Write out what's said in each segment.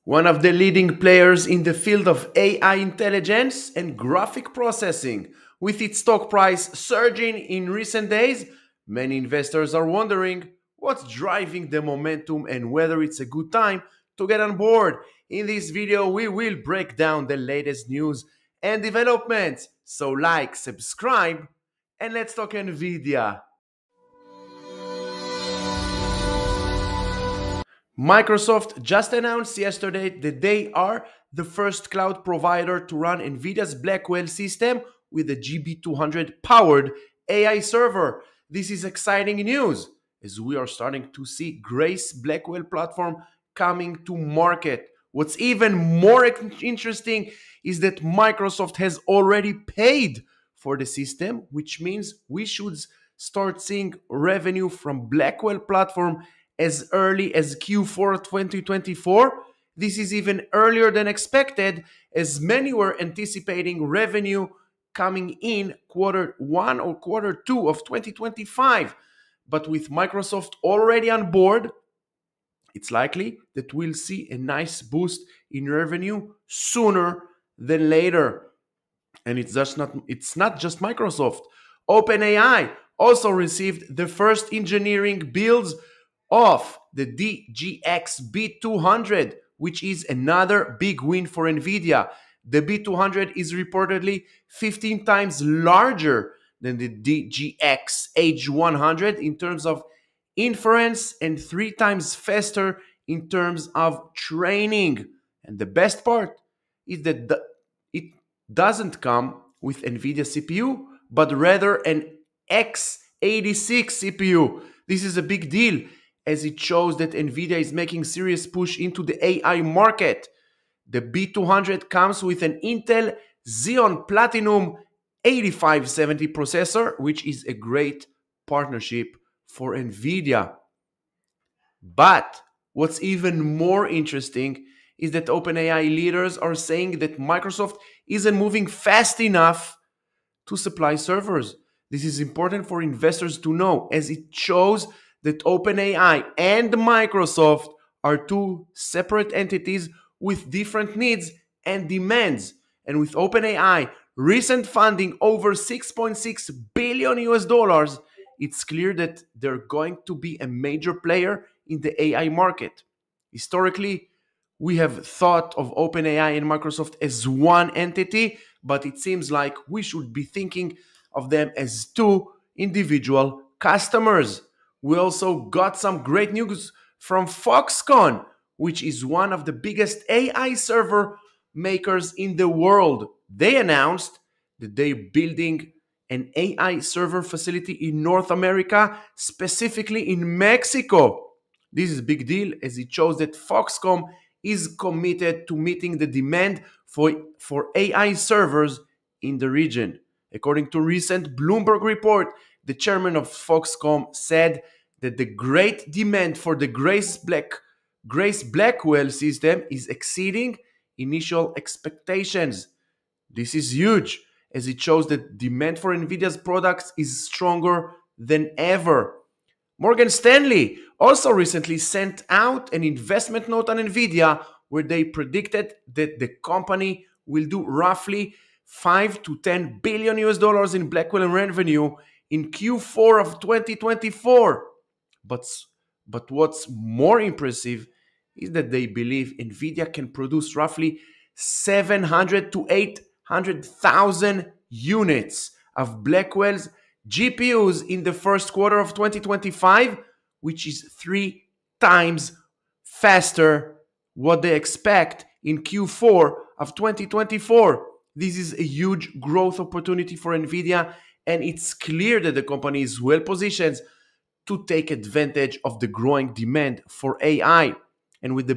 one of the leading players in the field of AI intelligence and graphic processing. With its stock price surging in recent days, many investors are wondering what's driving the momentum and whether it's a good time to get on board. In this video, we will break down the latest news and developments. So like, subscribe, and let's talk NVIDIA. Microsoft just announced yesterday that they are the first cloud provider to run NVIDIA's Blackwell system with a GB200 powered AI server. This is exciting news as we are starting to see Grace Blackwell platform coming to market. What's even more interesting is that Microsoft has already paid for the system, which means we should start seeing revenue from Blackwell platform as early as Q4 2024. This is even earlier than expected, as many were anticipating revenue coming in Q1 or Q2 of 2025. But with Microsoft already on board, it's likely that we'll see a nice boost in revenue sooner than later. And it's not just Microsoft. OpenAI also received the first engineering builds of the DGX B200, which is another big win for NVIDIA. The B200 is reportedly 15 times larger than the DGX H100 in terms of inference and 3 times faster in terms of training. And the best part is that it doesn't come with NVIDIA CPU, but rather an x86 CPU. This is a big deal, as it shows that NVIDIA is making serious push into the AI market. The B200 comes with an Intel Xeon Platinum 8570 processor, which is a great partnership for NVIDIA. But what's even more interesting is that OpenAI leaders are saying that Microsoft isn't moving fast enough to supply servers. This is important for investors to know, as it shows that OpenAI and Microsoft are two separate entities with different needs and demands. And with OpenAI recent funding over $6.6 billion US, it's clear that they're going to be a major player in the AI market. Historically, we have thought of OpenAI and Microsoft as one entity, but it seems like we should be thinking of them as two individual customers. We also got some great news from Foxconn, which is one of the biggest AI server makers in the world. They announced that they're building an AI server facility in North America, specifically in Mexico. This is a big deal, as it shows that Foxconn is committed to meeting the demand for AI servers in the region. According to a recent Bloomberg report, the chairman of Foxconn said that the great demand for the Grace Blackwell system is exceeding initial expectations. This is huge, as it shows that demand for NVIDIA's products is stronger than ever. Morgan Stanley also recently sent out an investment note on NVIDIA, where they predicted that the company will do roughly 5 to 10 billion US in Blackwell revenue in Q4 of 2024. But what's more impressive is that they believe NVIDIA can produce roughly 700 to 800,000 units of Blackwell's GPUs in the first quarter of 2025, which is 3 times faster what they expect in Q4 of 2024. This is a huge growth opportunity for NVIDIA, and it's clear that the company is well positioned to take advantage of the growing demand for AI. And with the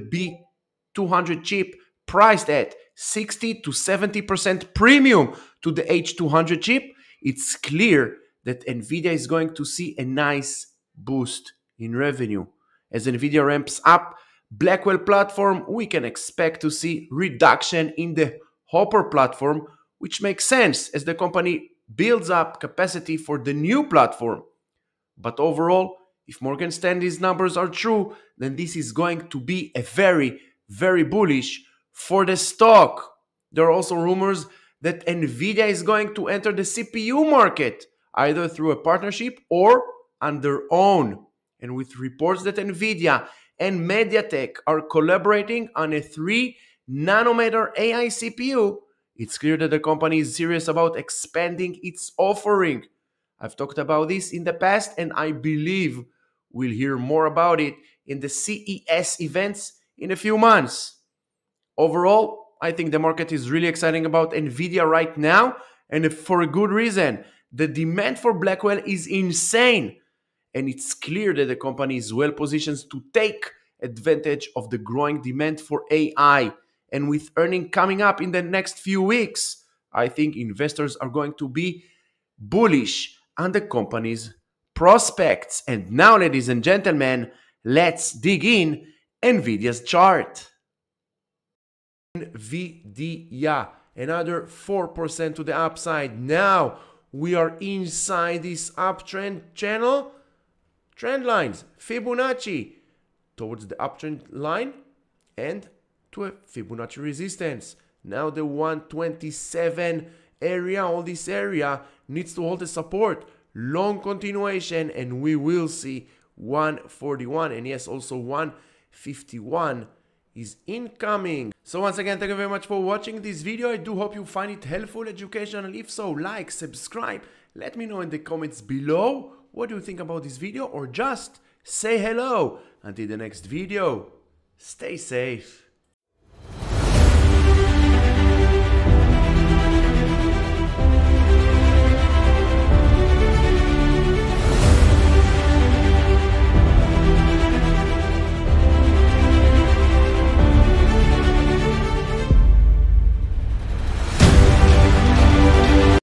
B200 chip priced at 60 to 70% premium to the H200 chip, it's clear that NVIDIA is going to see a nice boost in revenue. As NVIDIA ramps up Blackwell platform, we can expect to see reduction in the Hopper platform, which makes sense as the company builds up capacity for the new platform. But overall, if Morgan Stanley's numbers are true, then this is going to be a very, very bullish for the stock. There are also rumors that Nvidia is going to enter the CPU market, either through a partnership or on their own. And with reports that Nvidia and MediaTek are collaborating on a 3-nanometer AI CPU, it's clear that the company is serious about expanding its offering. I've talked about this in the past, and I believe we'll hear more about it in the CES events in a few months. Overall, I think the market is really exciting about Nvidia right now, and for a good reason. The demand for Blackwell is insane, and it's clear that the company is well positioned to take advantage of the growing demand for AI. And with earnings coming up in the next few weeks, I think investors are going to be bullish on the company's prospects. And now, ladies and gentlemen, let's dig in Nvidia's chart. Nvidia, another 4% to the upside. Now we are inside this uptrend channel. Trend lines, Fibonacci towards the uptrend line and to a Fibonacci resistance. Now the 127 area, all this area needs to hold the support. Long continuation, and we will see 141, and yes, also 151 is incoming. So once again, thank you very much for watching this video. I do hope you find it helpful, educational. If so, like, subscribe. Let me know in the comments below what do you think about this video, or just say hello. Until the next video, stay safe.